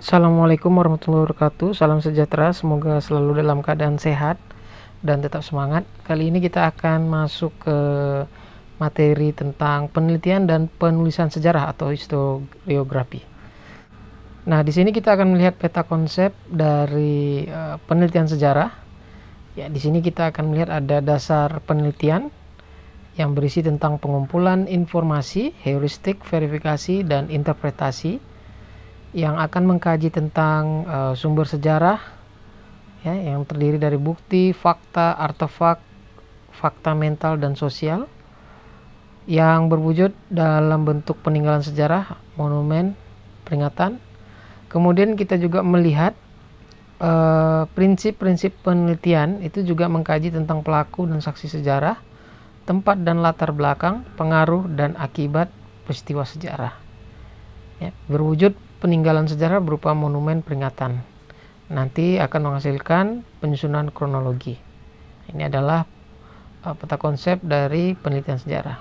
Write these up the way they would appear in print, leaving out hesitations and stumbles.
Assalamualaikum warahmatullahi wabarakatuh. Salam sejahtera, semoga selalu dalam keadaan sehat dan tetap semangat. Kali ini kita akan masuk ke materi tentang penelitian dan penulisan sejarah atau historiografi. Nah, di sini kita akan melihat peta konsep dari penelitian sejarah. Ya, di sini kita akan melihat ada dasar penelitian yang berisi tentang pengumpulan informasi, heuristik, verifikasi, dan interpretasi, yang akan mengkaji tentang sumber sejarah ya, yang terdiri dari bukti, fakta, artefak, fakta mental dan sosial yang berwujud dalam bentuk peninggalan sejarah, monumen, peringatan. Kemudian kita juga melihat prinsip-prinsip penelitian itu juga mengkaji tentang pelaku dan saksi sejarah, tempat dan latar belakang, pengaruh dan akibat peristiwa sejarah ya, berwujud peninggalan sejarah berupa monumen peringatan. Nanti akan menghasilkan penyusunan kronologi. Ini adalah peta konsep dari penelitian sejarah.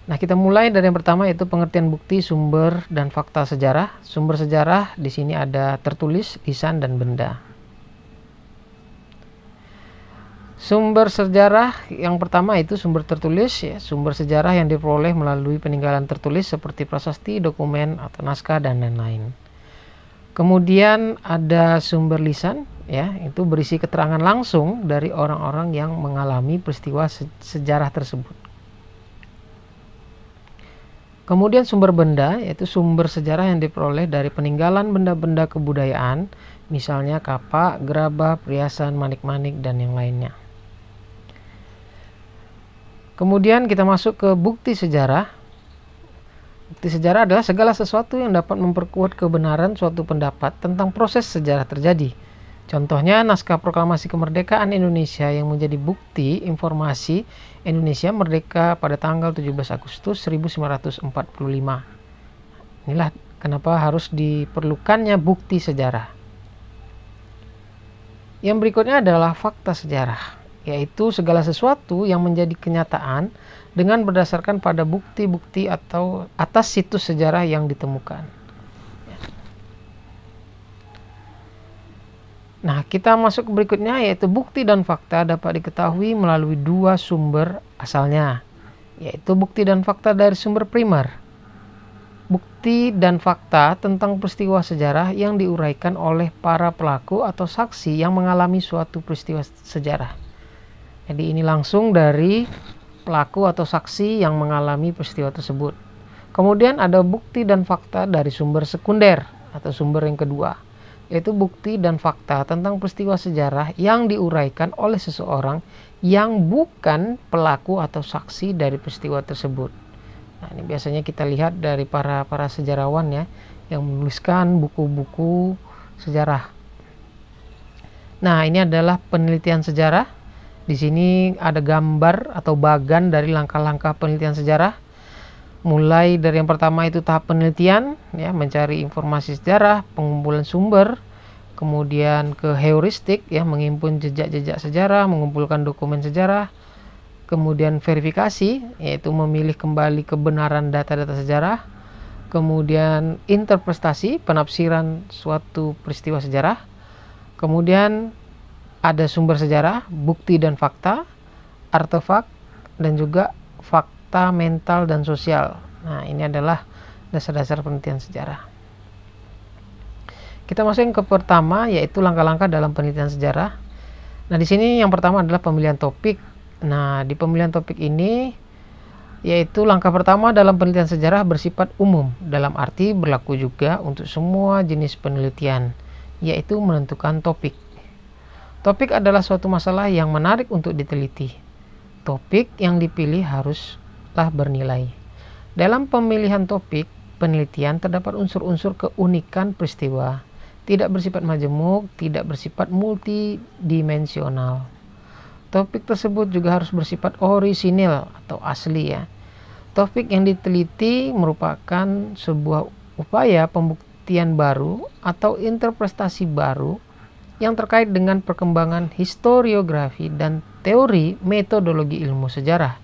Nah, kita mulai dari yang pertama, yaitu pengertian bukti, sumber, dan fakta sejarah. Sumber sejarah di sini ada tertulis, lisan, dan benda. Sumber sejarah yang pertama itu sumber tertulis ya, sumber sejarah yang diperoleh melalui peninggalan tertulis seperti prasasti, dokumen atau naskah dan lain-lain. Kemudian ada sumber lisan ya, itu berisi keterangan langsung dari orang-orang yang mengalami peristiwa sejarah tersebut. Kemudian sumber benda, yaitu sumber sejarah yang diperoleh dari peninggalan benda-benda kebudayaan, misalnya kapak, gerabah, perhiasan, manik-manik dan yang lainnya. Kemudian kita masuk ke bukti sejarah. Bukti sejarah adalah segala sesuatu yang dapat memperkuat kebenaran suatu pendapat tentang proses sejarah terjadi. Contohnya naskah proklamasi kemerdekaan Indonesia yang menjadi bukti informasi Indonesia merdeka pada tanggal 17 Agustus 1945. Inilah kenapa harus diperlukannya bukti sejarah. Yang berikutnya adalah fakta sejarah, yaitu segala sesuatu yang menjadi kenyataan dengan berdasarkan pada bukti-bukti atau atas situs sejarah yang ditemukan. Nah, kita masuk ke berikutnya, yaitu bukti dan fakta dapat diketahui melalui dua sumber asalnya, yaitu bukti dan fakta dari sumber primer. Bukti dan fakta tentang peristiwa sejarah yang diuraikan oleh para pelaku atau saksi yang mengalami suatu peristiwa sejarah. Jadi ini langsung dari pelaku atau saksi yang mengalami peristiwa tersebut. Kemudian ada bukti dan fakta dari sumber sekunder atau sumber yang kedua, yaitu bukti dan fakta tentang peristiwa sejarah yang diuraikan oleh seseorang yang bukan pelaku atau saksi dari peristiwa tersebut. Nah, ini biasanya kita lihat dari para sejarawan ya, yang menuliskan buku-buku sejarah. Nah, ini adalah penelitian sejarah. Di sini ada gambar atau bagan dari langkah-langkah penelitian sejarah. Mulai dari yang pertama itu tahap penelitian, ya, mencari informasi sejarah, pengumpulan sumber, kemudian ke heuristik, ya, menghimpun jejak-jejak sejarah, mengumpulkan dokumen sejarah, kemudian verifikasi, yaitu memilih kembali kebenaran data-data sejarah, kemudian interpretasi, penafsiran suatu peristiwa sejarah, kemudian ada sumber sejarah, bukti dan fakta, artefak, dan juga fakta mental dan sosial. Nah, ini adalah dasar-dasar penelitian sejarah. Kita masuk ke pertama, yaitu langkah-langkah dalam penelitian sejarah. Nah, di sini yang pertama adalah pemilihan topik. Nah, di pemilihan topik ini, yaitu langkah pertama dalam penelitian sejarah bersifat umum, dalam arti berlaku juga untuk semua jenis penelitian, yaitu menentukan topik. Topik adalah suatu masalah yang menarik untuk diteliti. Topik yang dipilih haruslah bernilai. Dalam pemilihan topik penelitian terdapat unsur-unsur keunikan peristiwa, tidak bersifat majemuk, tidak bersifat multidimensional. Topik tersebut juga harus bersifat orisinil atau asli ya. Topik yang diteliti merupakan sebuah upaya pembuktian baru atau interpretasi baru yang terkait dengan perkembangan historiografi dan teori metodologi ilmu sejarah.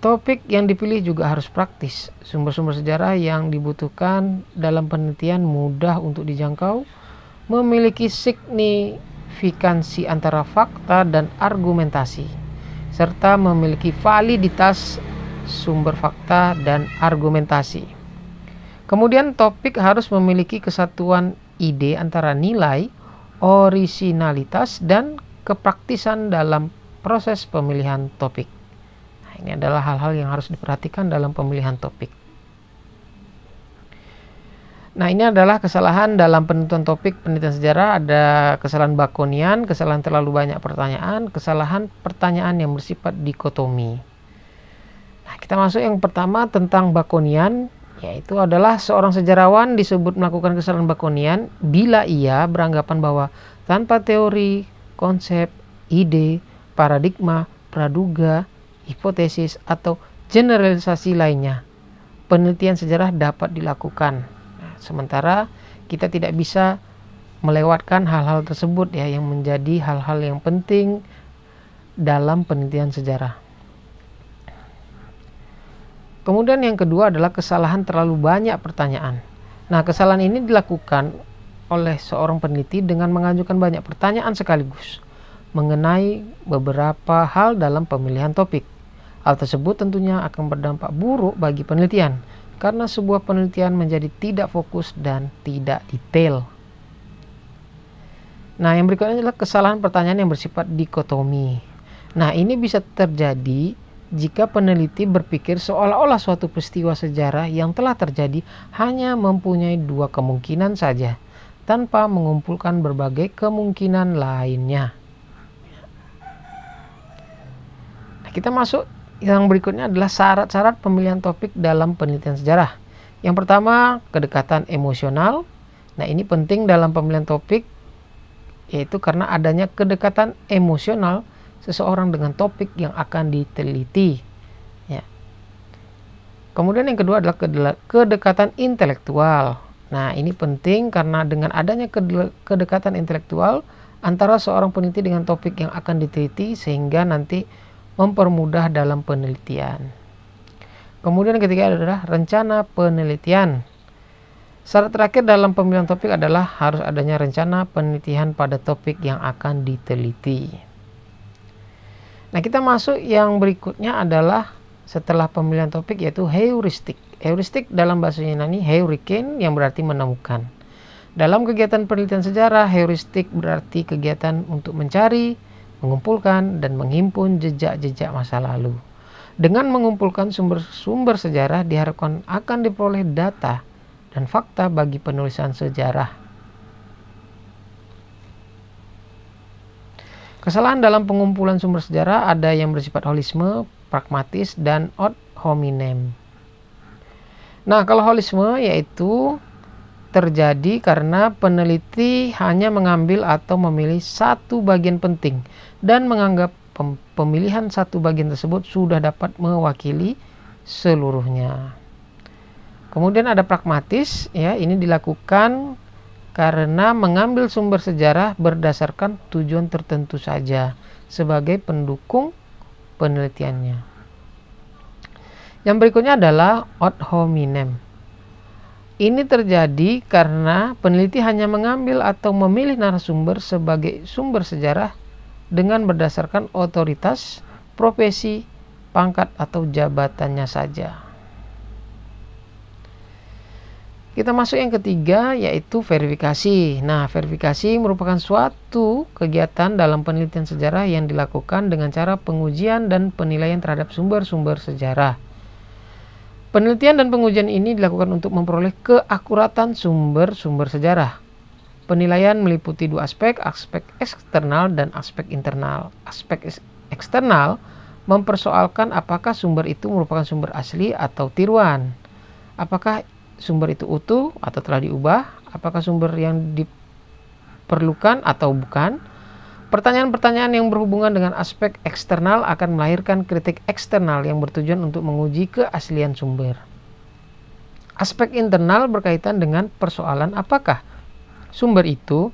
Topik yang dipilih juga harus praktis. Sumber-sumber sejarah yang dibutuhkan dalam penelitian mudah untuk dijangkau, memiliki signifikansi antara fakta dan argumentasi, serta memiliki validitas sumber fakta dan argumentasi. Kemudian topik harus memiliki kesatuan ide antara nilai, orisinalitas, dan kepraktisan dalam proses pemilihan topik. Nah, ini adalah hal-hal yang harus diperhatikan dalam pemilihan topik. Nah, ini adalah kesalahan dalam penentuan topik penelitian sejarah. Ada kesalahan Baconian, kesalahan terlalu banyak pertanyaan, kesalahan pertanyaan yang bersifat dikotomi. Nah, kita masuk yang pertama tentang Baconian, yaitu adalah seorang sejarawan disebut melakukan kesalahan Baconian bila ia beranggapan bahwa tanpa teori, konsep, ide, paradigma, praduga, hipotesis, atau generalisasi lainnya, penelitian sejarah dapat dilakukan. Sementara kita tidak bisa melewatkan hal-hal tersebut ya, yang menjadi hal-hal yang penting dalam penelitian sejarah. Kemudian yang kedua adalah kesalahan terlalu banyak pertanyaan. Nah, kesalahan ini dilakukan oleh seorang peneliti dengan mengajukan banyak pertanyaan sekaligus mengenai beberapa hal dalam pemilihan topik. Hal tersebut tentunya akan berdampak buruk bagi penelitian, karena sebuah penelitian menjadi tidak fokus dan tidak detail. Nah, yang berikutnya adalah kesalahan pertanyaan yang bersifat dikotomi. Nah, ini bisa terjadi jika peneliti berpikir seolah-olah suatu peristiwa sejarah yang telah terjadi hanya mempunyai dua kemungkinan saja, tanpa mengumpulkan berbagai kemungkinan lainnya. Nah, kita masuk yang berikutnya adalah syarat-syarat pemilihan topik dalam penelitian sejarah. Yang pertama, kedekatan emosional. Nah, ini penting dalam pemilihan topik, yaitu karena adanya kedekatan emosional seseorang dengan topik yang akan diteliti. Ya. Kemudian yang kedua adalah kedekatan intelektual. Nah, ini penting karena dengan adanya kedekatan intelektual antara seorang peneliti dengan topik yang akan diteliti, sehingga nanti mempermudah dalam penelitian. Kemudian yang ketiga adalah rencana penelitian. Syarat terakhir dalam pemilihan topik adalah harus adanya rencana penelitian pada topik yang akan diteliti. Nah, kita masuk yang berikutnya adalah setelah pemilihan topik, yaitu heuristik. Heuristik dalam bahasa Yunani heuriken, yang berarti menemukan. Dalam kegiatan penelitian sejarah, heuristik berarti kegiatan untuk mencari, mengumpulkan, dan menghimpun jejak-jejak masa lalu. Dengan mengumpulkan sumber-sumber sejarah diharapkan akan diperoleh data dan fakta bagi penulisan sejarah. Kesalahan dalam pengumpulan sumber sejarah ada yang bersifat holisme, pragmatis, dan ad hominem. Nah, kalau holisme yaitu terjadi karena peneliti hanya mengambil atau memilih satu bagian penting dan menganggap pemilihan satu bagian tersebut sudah dapat mewakili seluruhnya. Kemudian ada pragmatis, ya, ini dilakukan karena mengambil sumber sejarah berdasarkan tujuan tertentu saja sebagai pendukung penelitiannya. Yang berikutnya adalah ad hominem. Ini terjadi karena peneliti hanya mengambil atau memilih narasumber sebagai sumber sejarah dengan berdasarkan otoritas, profesi, pangkat, atau jabatannya saja. Kita masuk yang ketiga, yaitu verifikasi. Nah, verifikasi merupakan suatu kegiatan dalam penelitian sejarah yang dilakukan dengan cara pengujian dan penilaian terhadap sumber-sumber sejarah. Penelitian dan pengujian ini dilakukan untuk memperoleh keakuratan sumber-sumber sejarah. Penilaian meliputi dua aspek, aspek eksternal dan aspek internal. Aspek eksternal mempersoalkan apakah sumber itu merupakan sumber asli atau tiruan. Apakah sumber itu utuh atau telah diubah? Apakah sumber yang diperlukan atau bukan? Pertanyaan-pertanyaan yang berhubungan dengan aspek eksternal akan melahirkan kritik eksternal yang bertujuan untuk menguji keaslian sumber. Aspek internal berkaitan dengan persoalan apakah sumber itu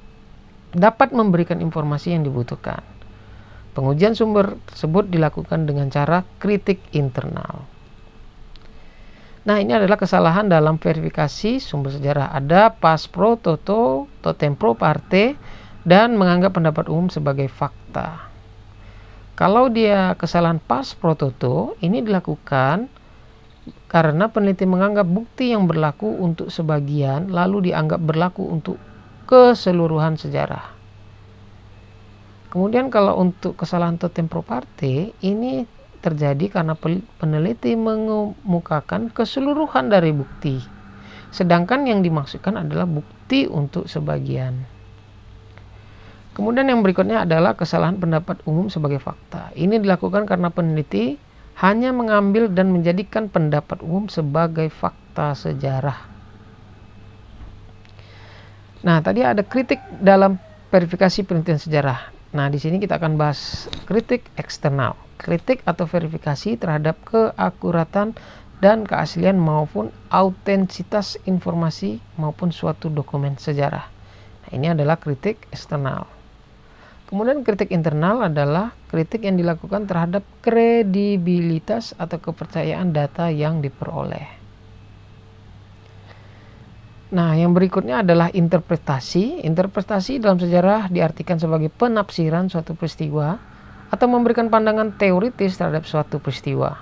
dapat memberikan informasi yang dibutuhkan. Pengujian sumber tersebut dilakukan dengan cara kritik internal. Nah, ini adalah kesalahan dalam verifikasi sumber sejarah. Ada pas pro toto, totem pro parte, dan menganggap pendapat umum sebagai fakta. Kalau dia kesalahan pas pro toto, ini dilakukan karena peneliti menganggap bukti yang berlaku untuk sebagian lalu dianggap berlaku untuk keseluruhan sejarah. Kemudian kalau untuk kesalahan totem pro parte, ini terjadi karena peneliti mengemukakan keseluruhan dari bukti, sedangkan yang dimaksudkan adalah bukti untuk sebagian. Kemudian yang berikutnya adalah kesalahan pendapat umum sebagai fakta. Ini dilakukan karena peneliti hanya mengambil dan menjadikan pendapat umum sebagai fakta sejarah. Nah, tadi ada kritik dalam verifikasi penelitian sejarah. Nah, di sini kita akan bahas kritik eksternal. Kritik atau verifikasi terhadap keakuratan dan keaslian maupun autentisitas informasi maupun suatu dokumen sejarah. Nah, ini adalah kritik eksternal. Kemudian kritik internal adalah kritik yang dilakukan terhadap kredibilitas atau kepercayaan data yang diperoleh. Nah, yang berikutnya adalah interpretasi. Interpretasi dalam sejarah diartikan sebagai penafsiran suatu peristiwa atau memberikan pandangan teoritis terhadap suatu peristiwa.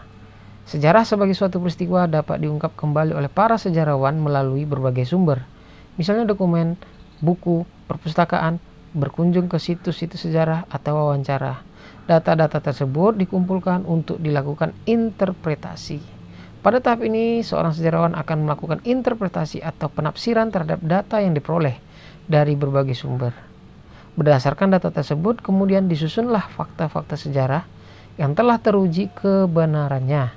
Sejarah sebagai suatu peristiwa dapat diungkap kembali oleh para sejarawan melalui berbagai sumber. Misalnya dokumen, buku, perpustakaan, berkunjung ke situs-situs sejarah atau wawancara. Data-data tersebut dikumpulkan untuk dilakukan interpretasi. Pada tahap ini, seorang sejarawan akan melakukan interpretasi atau penafsiran terhadap data yang diperoleh dari berbagai sumber. Berdasarkan data tersebut, kemudian disusunlah fakta-fakta sejarah yang telah teruji kebenarannya.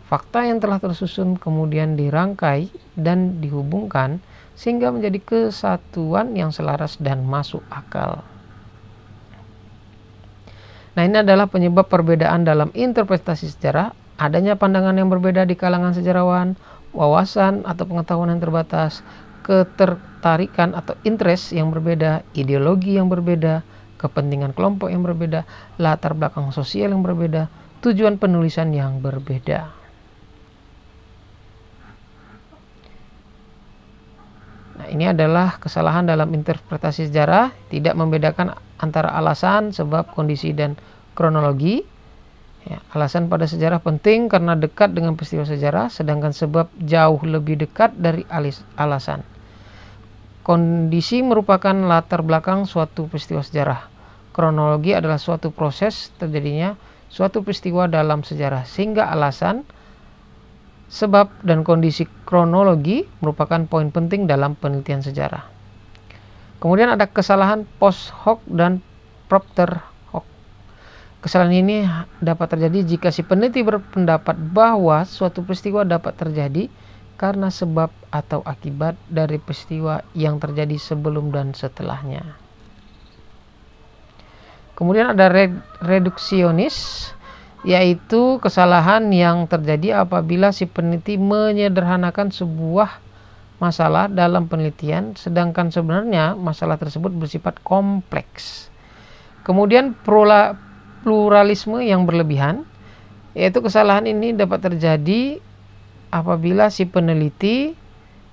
Fakta yang telah tersusun kemudian dirangkai dan dihubungkan sehingga menjadi kesatuan yang selaras dan masuk akal. Nah, ini adalah penyebab perbedaan dalam interpretasi sejarah, adanya pandangan yang berbeda di kalangan sejarawan, wawasan atau pengetahuan yang terbatas, ketertarikan atau interest yang berbeda, ideologi yang berbeda, kepentingan kelompok yang berbeda, latar belakang sosial yang berbeda, tujuan penulisan yang berbeda. Nah, ini adalah kesalahan dalam interpretasi sejarah, tidak membedakan antara alasan, sebab, kondisi, dan kronologi. Ya, alasan pada sejarah penting karena dekat dengan peristiwa sejarah, sedangkan sebab jauh lebih dekat dari alasan. Kondisi merupakan latar belakang suatu peristiwa sejarah. Kronologi adalah suatu proses terjadinya suatu peristiwa dalam sejarah, sehingga alasan, sebab, dan kondisi kronologi merupakan poin penting dalam penelitian sejarah. Kemudian ada kesalahan post hoc dan propter hoc. Kesalahan ini dapat terjadi jika si peneliti berpendapat bahwa suatu peristiwa dapat terjadi karena sebab atau akibat dari peristiwa yang terjadi sebelum dan setelahnya. Kemudian ada reduksionis, yaitu kesalahan yang terjadi apabila si peneliti menyederhanakan sebuah masalah dalam penelitian, sedangkan sebenarnya masalah tersebut bersifat kompleks. Kemudian pluralisme yang berlebihan, yaitu kesalahan ini dapat terjadi apabila si peneliti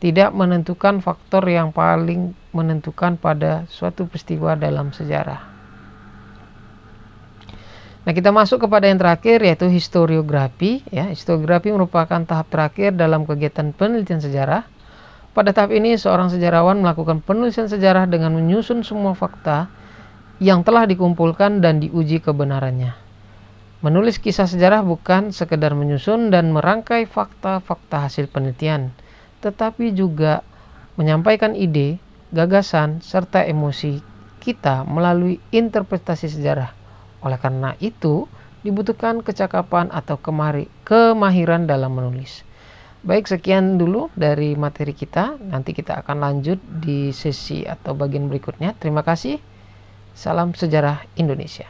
tidak menentukan faktor yang paling menentukan pada suatu peristiwa dalam sejarah. Nah, kita masuk kepada yang terakhir, yaitu historiografi. Ya, historiografi merupakan tahap terakhir dalam kegiatan penelitian sejarah. Pada tahap ini, seorang sejarawan melakukan penulisan sejarah dengan menyusun semua fakta yang telah dikumpulkan dan diuji kebenarannya. Menulis kisah sejarah bukan sekedar menyusun dan merangkai fakta-fakta hasil penelitian, tetapi juga menyampaikan ide, gagasan, serta emosi kita melalui interpretasi sejarah. Oleh karena itu, dibutuhkan kecakapan atau kemahiran dalam menulis. Baik, sekian dulu dari materi kita. Nanti kita akan lanjut di sesi atau bagian berikutnya. Terima kasih. Salam sejarah Indonesia.